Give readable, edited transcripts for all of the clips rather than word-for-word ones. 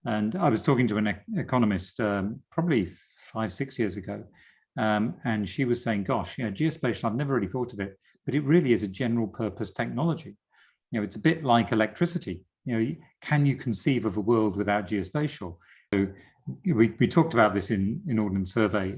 And I was talking to an economist probably 5-6 years ago, and she was saying, gosh, geospatial, I've never really thought of it, but it really is a general purpose technology. It's a bit like electricity. Can you conceive of a world without geospatial? So we talked about this in Ordnance Survey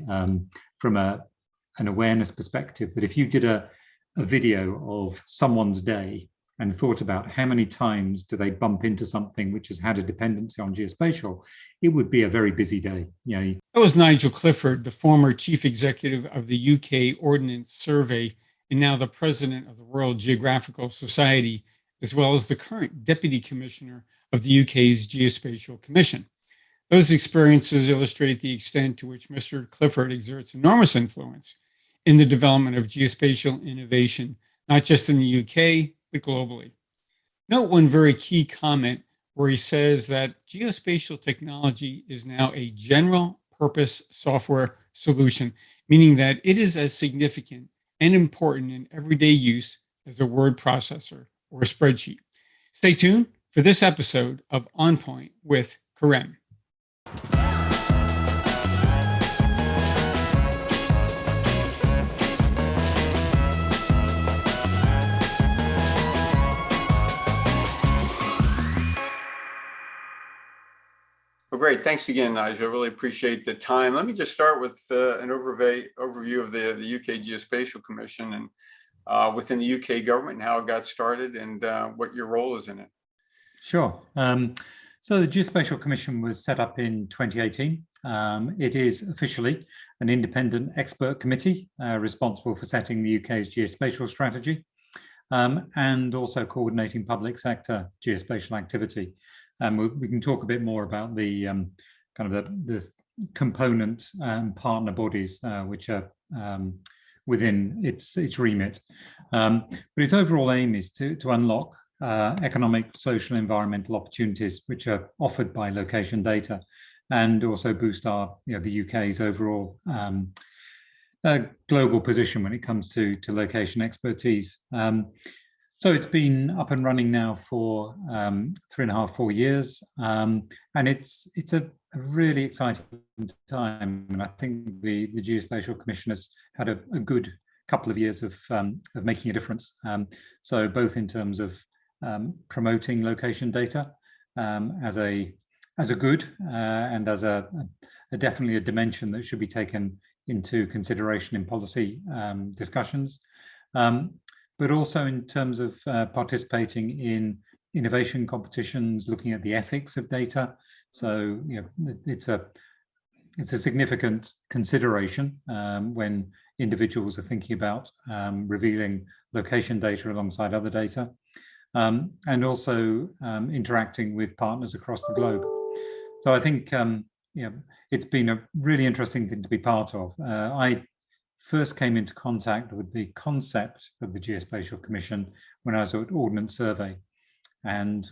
from an awareness perspective, that if you did a video of someone's day and thought about how many times do they bump into something which has had a dependency on geospatial, it would be a very busy day. That was Nigel Clifford, the former chief executive of the UK Ordnance Survey and now the president of the Royal Geographical Society, as well as the current deputy commissioner of the UK's Geospatial Commission. Those experiences illustrate the extent to which Mr. Clifford exerts enormous influence in the development of geospatial innovation, not just in the UK, but globally. Note one very key comment where he says that geospatial technology is now a general purpose software solution, meaning that it is as significant and important in everyday use as a word processor or a spreadsheet. Stay tuned for this episode of OnPoint with Korem. Well, great. Thanks again, Nigel. I really appreciate the time. Let me just start with an overview of the UK Geospatial Commission and within the UK government and how it got started and what your role is in it. Sure. So the Geospatial Commission was set up in 2018. It is officially an independent expert committee responsible for setting the UK's geospatial strategy and also coordinating public sector geospatial activity. We can talk a bit more about the the component partner bodies which are within its remit. But its overall aim is to unlock economic, social, environmental opportunities which are offered by location data, and also boost our, the UK's overall global position when it comes to location expertise. So it's been up and running now for 3.5-4 years, and it's a really exciting time. And I think the Geospatial Commission has had a good couple of years of making a difference. So both in terms of promoting location data as a good and as a definitely a dimension that should be taken into consideration in policy discussions. But also in terms of participating in innovation competitions, looking at the ethics of data. So it's a significant consideration when individuals are thinking about revealing location data alongside other data, and also interacting with partners across the globe. So I think it's been a really interesting thing to be part of. I first came into contact with the concept of the Geospatial Commission when I was at Ordnance Survey, and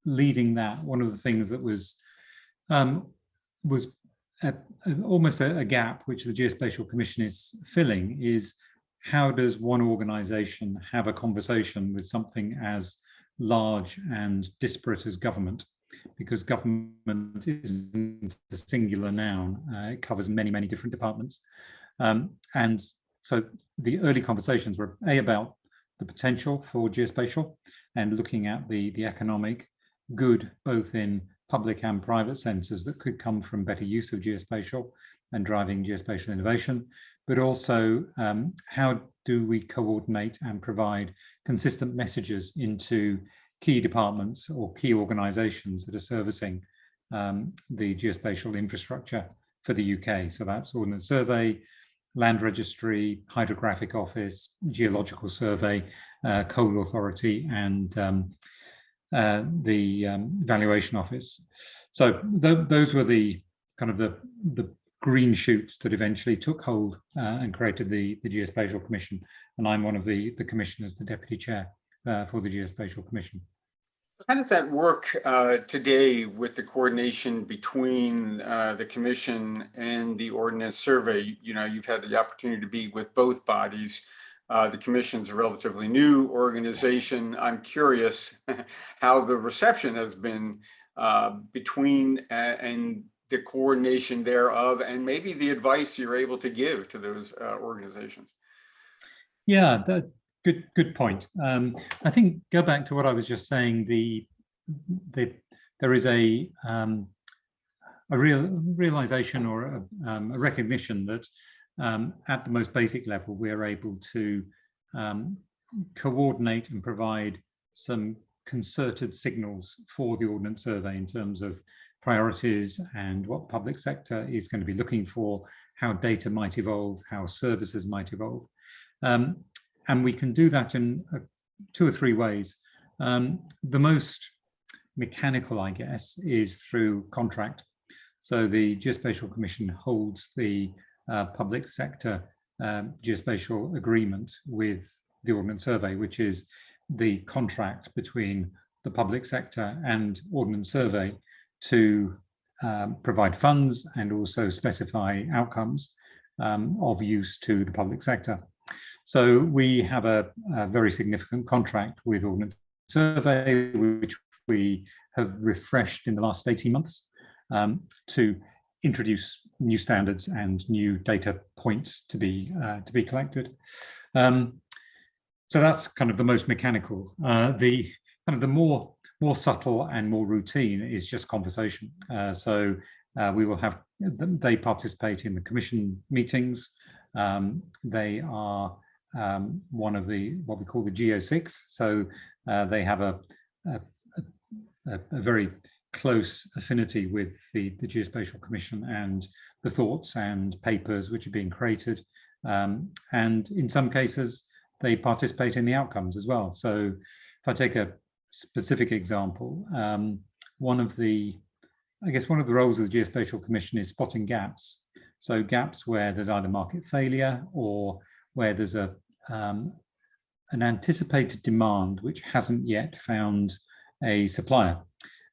leading that, one of the things that was almost a gap which the Geospatial Commission is filling is, how does one organization have a conversation with something as large and disparate as government? Because government isn't a singular noun, it covers many, many different departments. And so the early conversations were about the potential for geospatial and looking at the economic good, both in public and private centres, that could come from better use of geospatial and driving geospatial innovation, but also how do we coordinate and provide consistent messages into key departments or key organisations that are servicing the geospatial infrastructure for the UK. So that's Ordnance Survey, Land Registry, Hydrographic Office, Geological Survey, Coal Authority, and the Valuation Office. So those were the kind of the green shoots that eventually took hold and created the Geospatial Commission. And I'm one of the commissioners, the deputy chair for the Geospatial Commission. How does that work today with the coordination between the Commission and the Ordnance Survey? You've had the opportunity to be with both bodies. The Commission's a relatively new organization. I'm curious how the reception has been between and the coordination thereof, and maybe the advice you're able to give to those organizations? Yeah, good point. I think go back to what I was just saying. There is a realization or a recognition that at the most basic level, we are able to coordinate and provide some concerted signals for the Ordnance Survey in terms of priorities and what the public sector is going to be looking for, how data might evolve, how services might evolve. And we can do that in 2 or 3 ways. The most mechanical, I guess, is through contract. So the Geospatial Commission holds the public sector geospatial agreement with the Ordnance Survey, which is the contract between the public sector and Ordnance Survey to provide funds and also specify outcomes of use to the public sector. So we have a very significant contract with Ordnance Survey, which we have refreshed in the last 18 months to introduce new standards and new data points to be collected. So that's kind of the most mechanical. The kind of the more subtle and more routine is just conversation. So we will have, they participate in the commission meetings. They are one of what we call the Geo6. So they have a very close affinity with the Geospatial Commission and the thoughts and papers which are being created. And in some cases, they participate in the outcomes as well. So if I take a specific example, one of the roles of the Geospatial Commission is spotting gaps. So gaps where there's either market failure or where there's an anticipated demand which hasn't yet found a supplier.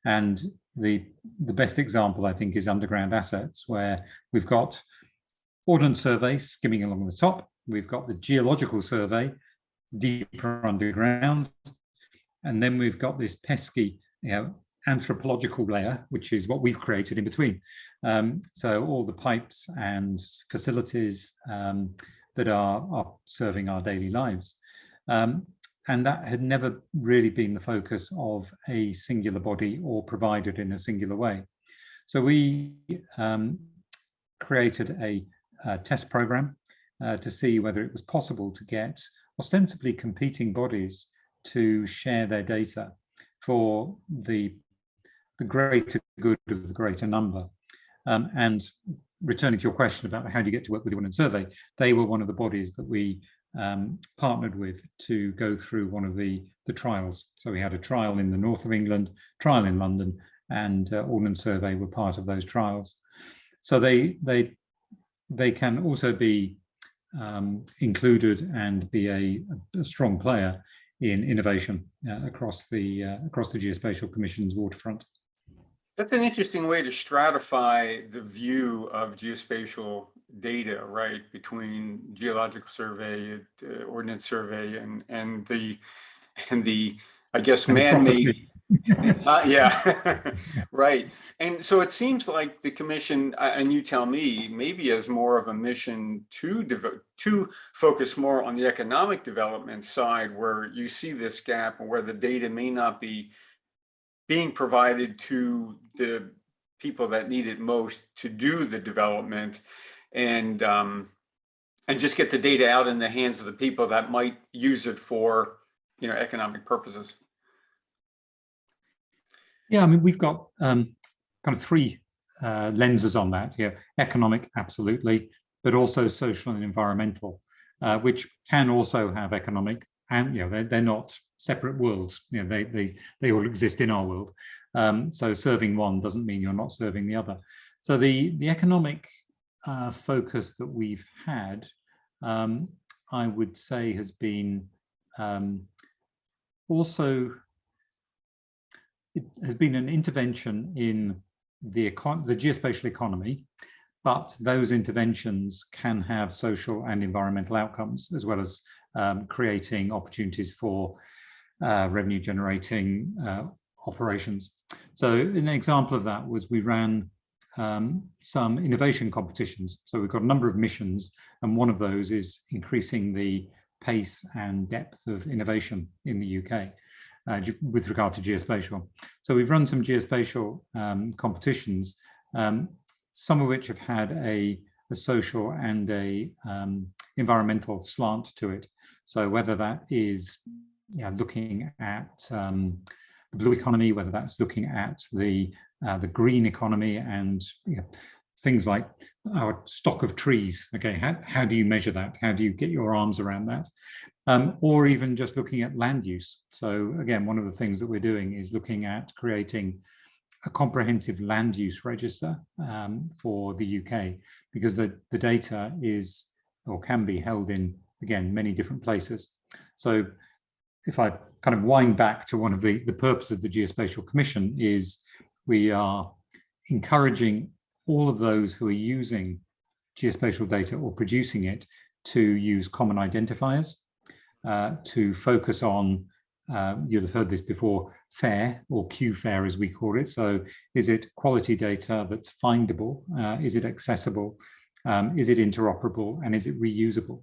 And the best example, I think, is underground assets, where we've got Ordnance Survey skimming along the top. We've got the Geological Survey deeper underground. And then we've got this pesky, anthropological layer, which is what we've created in between. So all the pipes and facilities that are serving our daily lives. And that had never really been the focus of a singular body or provided in a singular way. So we created a test program to see whether it was possible to get ostensibly competing bodies to share their data for the greater good of the greater number. And returning to your question about how do you get to work with the Ordnance Survey, they were one of the bodies that we partnered with to go through one of the trials. So we had a trial in the north of England, trial in London, and Ordnance Survey were part of those trials. So they can also be included and be a strong player in innovation across the Geospatial Commission's waterfront. That's an interesting way to stratify the view of geospatial data, right, between Geological Survey, Ordnance Survey, and the I guess man-made. Yeah, right. And so it seems like the commission, and you tell me, maybe as more of a mission to focus more on the economic development side, where you see this gap and where the data may not be being provided to the people that need it most to do the development, and just get the data out in the hands of the people that might use it for, economic purposes. Yeah, I mean, we've got kind of 3 lenses on that here: economic, absolutely, but also social and environmental, which can also have economic, and they're not separate worlds. They all exist in our world. So serving one doesn't mean you're not serving the other. So the economic focus that we've had, I would say, has been also. It has been an intervention in the geospatial economy, but those interventions can have social and environmental outcomes, as well as creating opportunities for revenue generating operations. So an example of that was we ran some innovation competitions. So we've got a number of missions, and one of those is increasing the pace and depth of innovation in the UK with regard to geospatial. So we've run some geospatial competitions, some of which have had a social and a environmental slant to it. So whether that is looking at the blue economy, whether that's looking at the green economy, and things like our stock of trees. Okay, how do you measure that? How do you get your arms around that? Or even just looking at land use. So again, one of the things that we're doing is looking at creating a comprehensive land use register for the UK, because the data is or can be held in, again, many different places. So if I kind of wind back to one of the purpose of the Geospatial Commission, is we are encouraging all of those who are using geospatial data or producing it to use common identifiers, to focus on, you'll have heard this before, FAIR, or Q-FAIR as we call it. So is it quality data that's findable? Is it accessible? Is it interoperable? And is it reusable?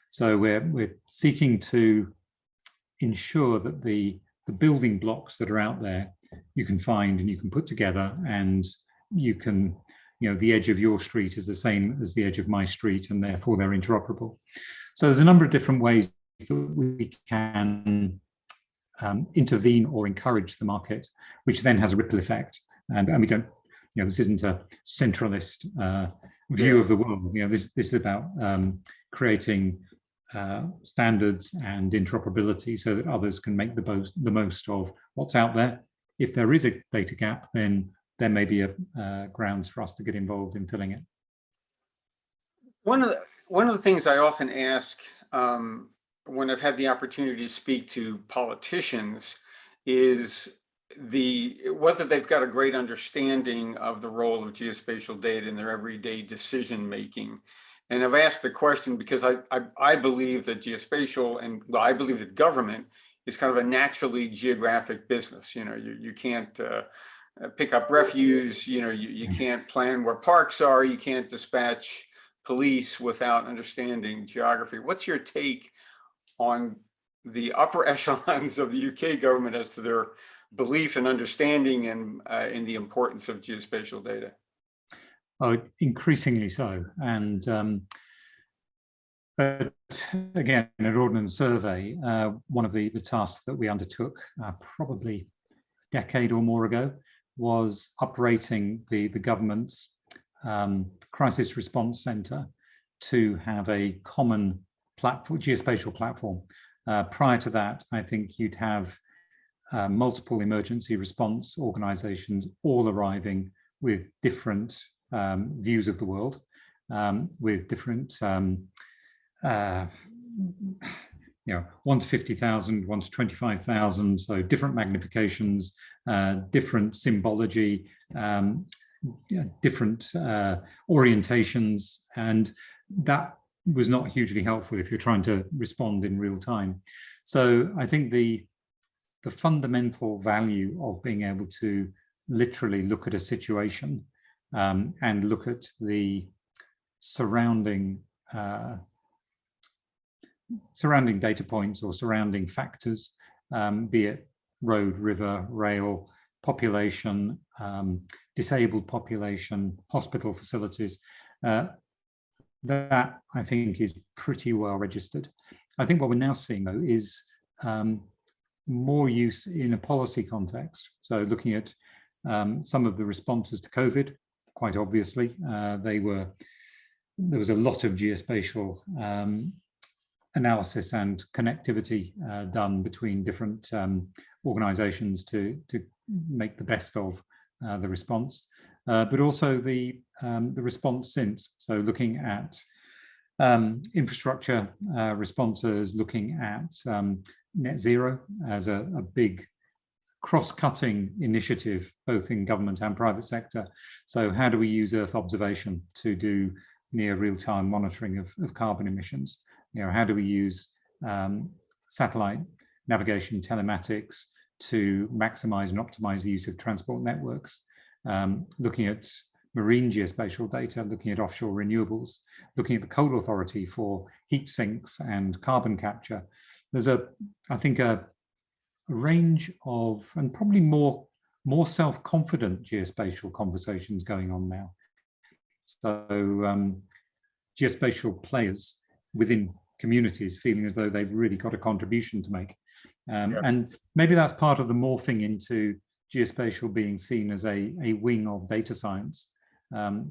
So we're seeking to ensure that the building blocks that are out there you can find and you can put together, and you can, the edge of your street is the same as the edge of my street, and therefore they're interoperable. So there's a number of different ways that we can intervene or encourage the market, which then has a ripple effect. And we don't, this isn't a centralist view of the world. This is about creating standards and interoperability so that others can make the most of what's out there. If there is a data gap, then there may be grounds for us to get involved in filling it. One of the things I often ask when I've had the opportunity to speak to politicians is whether they've got a great understanding of the role of geospatial data in their everyday decision making. And I've asked the question because I believe that geospatial, and well, I believe that government is kind of a naturally geographic business. You can't pick up refuse, you can't plan where parks are, you can't dispatch police without understanding geography. What's your take on the upper echelons of the UK government as to their belief and understanding and in the importance of geospatial data? Oh, increasingly so. And but again, at Ordnance Survey, one of the tasks that we undertook probably a decade or more ago was uprating the government's crisis response centre to have a common platform, geospatial platform. Prior to that, I think you'd have multiple emergency response organisations all arriving with different views of the world, with different 1 to 50,000, 1 to 25,000, so different magnifications, different symbology, different orientations, and that was not hugely helpful if you're trying to respond in real time. So I think the fundamental value of being able to literally look at a situation and look at the surrounding data points or surrounding factors, be it road, river, rail, population, disabled population, hospital facilities, that I think is pretty well registered. I think what we're now seeing though is more use in a policy context. So looking at some of the responses to COVID, quite obviously, there was a lot of geospatial analysis and connectivity done between different organizations to make the best of the response, but also the response since. So looking at infrastructure responses, looking at net zero as a big cross-cutting initiative, both in government and private sector. So how do we use Earth observation to do near real-time monitoring of carbon emissions? How do we use satellite navigation telematics to maximize and optimize the use of transport networks, looking at marine geospatial data, looking at offshore renewables, looking at the coal authority for heat sinks and carbon capture. There's I think a range of, and probably more self-confident geospatial conversations going on now. So geospatial players within communities feeling as though they've really got a contribution to make. And maybe that's part of the morphing into geospatial being seen as a wing of data science.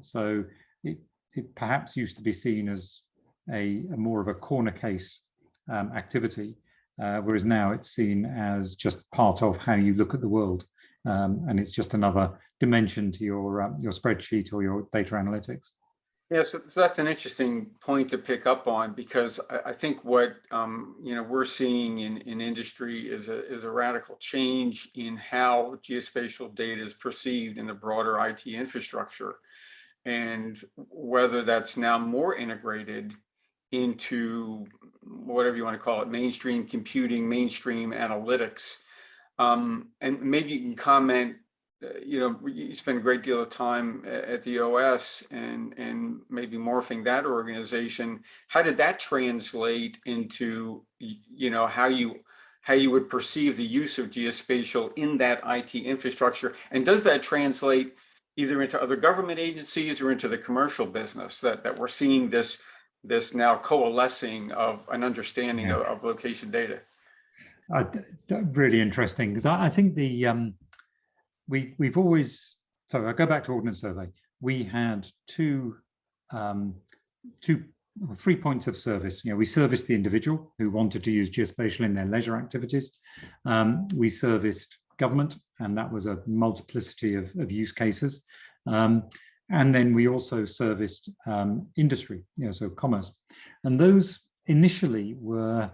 So it perhaps used to be seen as a more of a corner case activity, whereas now it's seen as just part of how you look at the world. And it's just another dimension to your spreadsheet or your data analytics. Yeah, so that's an interesting point to pick up on, because I think what we're seeing in industry is a radical change in how geospatial data is perceived in the broader IT infrastructure, and whether that's now more integrated into whatever you want to call it, mainstream computing, mainstream analytics. And maybe you can comment. You spend a great deal of time at the OS and maybe morphing that organization. How did that translate into, how you would perceive the use of geospatial in that IT infrastructure? And does that translate either into other government agencies or into the commercial business, that we're seeing this now coalescing of an understanding of location data? Really interesting, because I think we've always, so I go back to Ordnance Survey, we had three points of service. We serviced the individual who wanted to use geospatial in their leisure activities. We serviced government, and that was a multiplicity of use cases. And then we also serviced industry, so commerce. And those initially were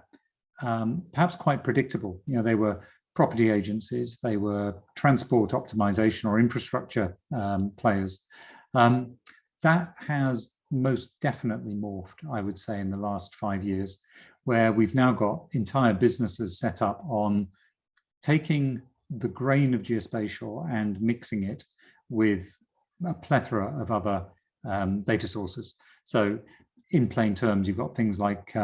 perhaps quite predictable. They were property agencies, they were transport optimization or infrastructure players. That has most definitely morphed, I would say, in the last 5 years, where we've now got entire businesses set up on taking the grain of geospatial and mixing it with a plethora of other data sources. So in plain terms, you've got things like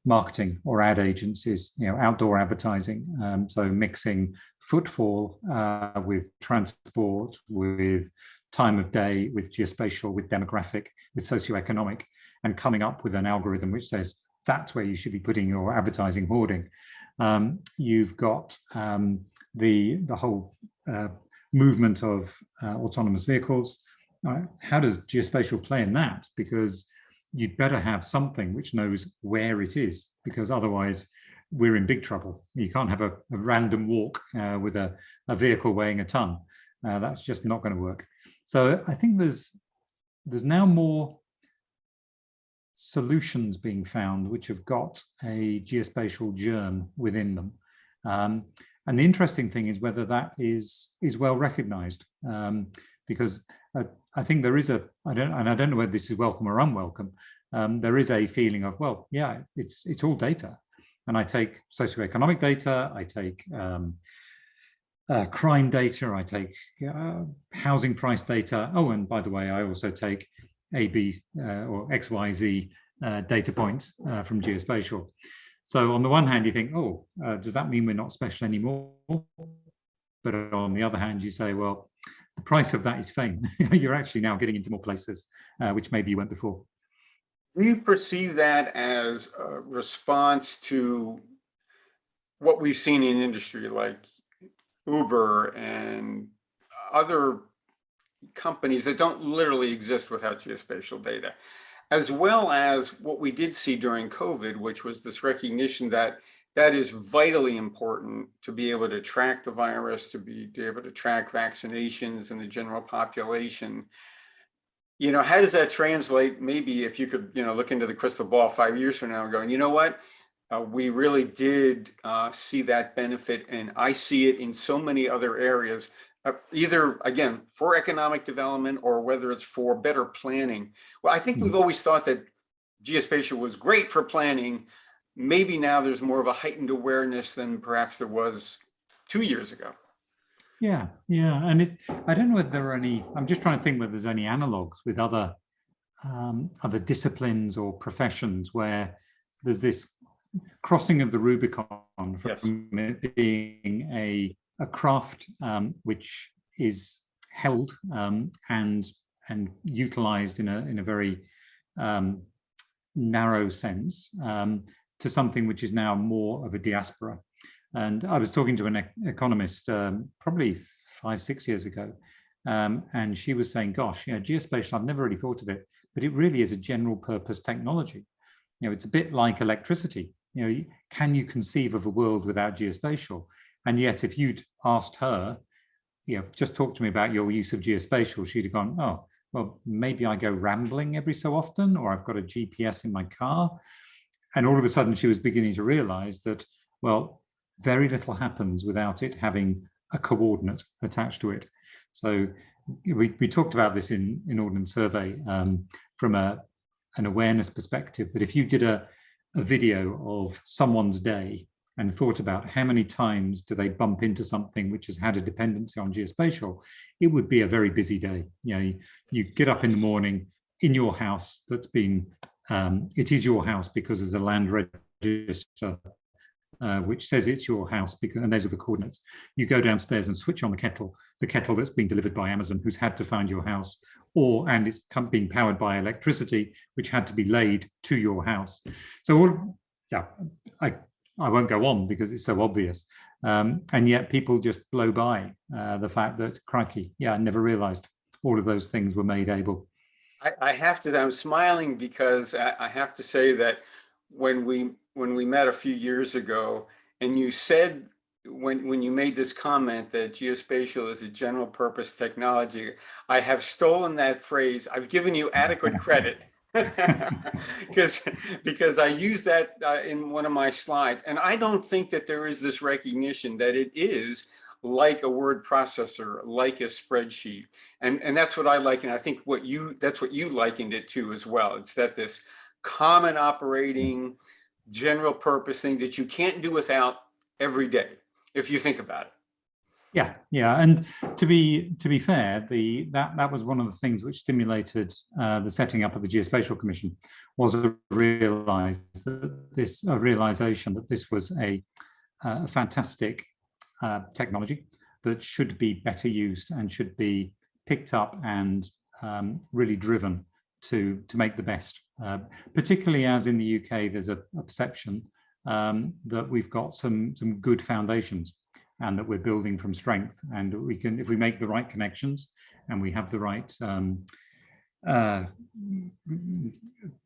marketing or ad agencies, outdoor advertising. So mixing footfall with transport, with time of day, with geospatial, with demographic, with socioeconomic, and coming up with an algorithm which says that's where you should be putting your advertising hoarding. You've got the whole movement of autonomous vehicles. How does geospatial play in that? Because you'd better have something which knows where it is, because otherwise we're in big trouble. You can't have a random walk with a vehicle weighing a ton. That's just not going to work. So I think there's now more solutions being found which have got a geospatial germ within them. And the interesting thing is whether that is well recognized, because I think there is I don't know whether this is welcome or unwelcome. There is a feeling of, well, yeah, it's all data, and I take socioeconomic data, I take crime data, I take housing price data. Oh, and by the way, I also take A, B, or X, Y, Z data points from geospatial. So on the one hand, you think, oh, does that mean we're not special anymore? But on the other hand, you say, well, the price of that is fame. You're actually now getting into more places, which maybe you weren't before. Do you perceive that as a response to what we've seen in industry, like Uber and other companies that don't literally exist without geospatial data, as well as what we did see during COVID, which was this recognition that is vitally important to be able to track the virus, to be able to track vaccinations in the general population? How does that translate? Maybe if you could, look into the crystal ball 5 years from now and going, you know what? We really did see that benefit, and I see it in so many other areas, either, again, for economic development or whether it's for better planning. Well, I think we've always thought that geospatial was great for planning. Maybe now there's more of a heightened awareness than perhaps there was 2 years ago. Yeah, and I don't know whether there are any. I'm just trying to think whether there's any analogues with other disciplines or professions where there's this crossing of the Rubicon from it being a craft which is held and utilized in a very narrow sense to something which is now more of a diaspora. And I was talking to an economist probably 5-6 years ago, and she was saying, gosh, geospatial, I've never really thought of it, but it really is a general purpose technology. It's a bit like electricity. Can you conceive of a world without geospatial? And yet if you'd asked her, just talk to me about your use of geospatial, she'd have gone, oh, well, maybe I go rambling every so often, or I've got a GPS in my car. And all of a sudden she was beginning to realize that, well, very little happens without it having a coordinate attached to it. So we talked about this in Ordnance Survey from an awareness perspective, that if you did a video of someone's day and thought about how many times do they bump into something which has had a dependency on geospatial, it would be a very busy day. You get up in the morning in your house that's been, it is your house because there's a land register which says it's your house, because, and those are the coordinates. You go downstairs and switch on the kettle that's been delivered by Amazon, who's had to find your house, and it's being powered by electricity, which had to be laid to your house. So, I won't go on because it's so obvious. And yet people just blow by the fact that, crikey, I never realized all of those things were made able. I'm smiling because I have to say that when we met a few years ago, and you said, when you made this comment that geospatial is a general purpose technology, I have stolen that phrase. I've given you adequate credit because I used that in one of my slides. And I don't think that there is this recognition that it is like a word processor, like a spreadsheet. And that's what I like. And I think that's what you likened it to as well. It's that this common operating general purpose thing that you can't do without every day, if you think about it. Yeah, and to be fair, that was one of the things which stimulated the setting up of the Geospatial Commission, was a realization that this was a fantastic technology that should be better used and should be picked up and really driven to make the best. Particularly as in the UK, there's a perception that we've got some good foundations, and that we're building from strength, and we can, if we make the right connections and we have the right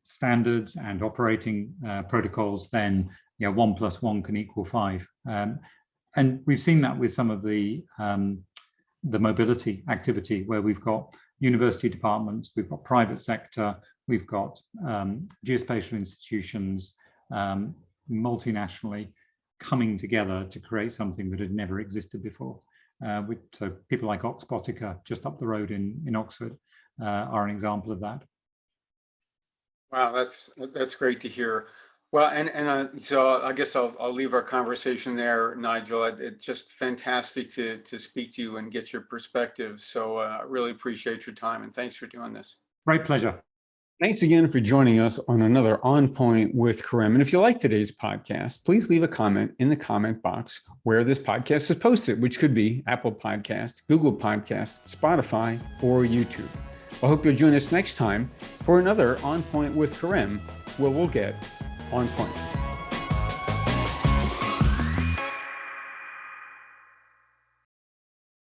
standards and operating protocols, then 1 + 1 can equal 5. And we've seen that with some of the mobility activity, where we've got university departments, we've got private sector, we've got geospatial institutions multinationally coming together to create something that had never existed before. So people like Oxbotica, just up the road in Oxford, are an example of that. Wow, that's great to hear. Well, so I guess I'll leave our conversation there, Nigel. It's just fantastic to speak to you and get your perspective. So I really appreciate your time, and thanks for doing this. Great pleasure. Thanks again for joining us on another On Point with Korem. And if you like today's podcast, please leave a comment in the comment box where this podcast is posted, which could be Apple Podcasts, Google Podcasts, Spotify, or YouTube. I hope you'll join us next time for another On Point with Korem, where we'll get on point.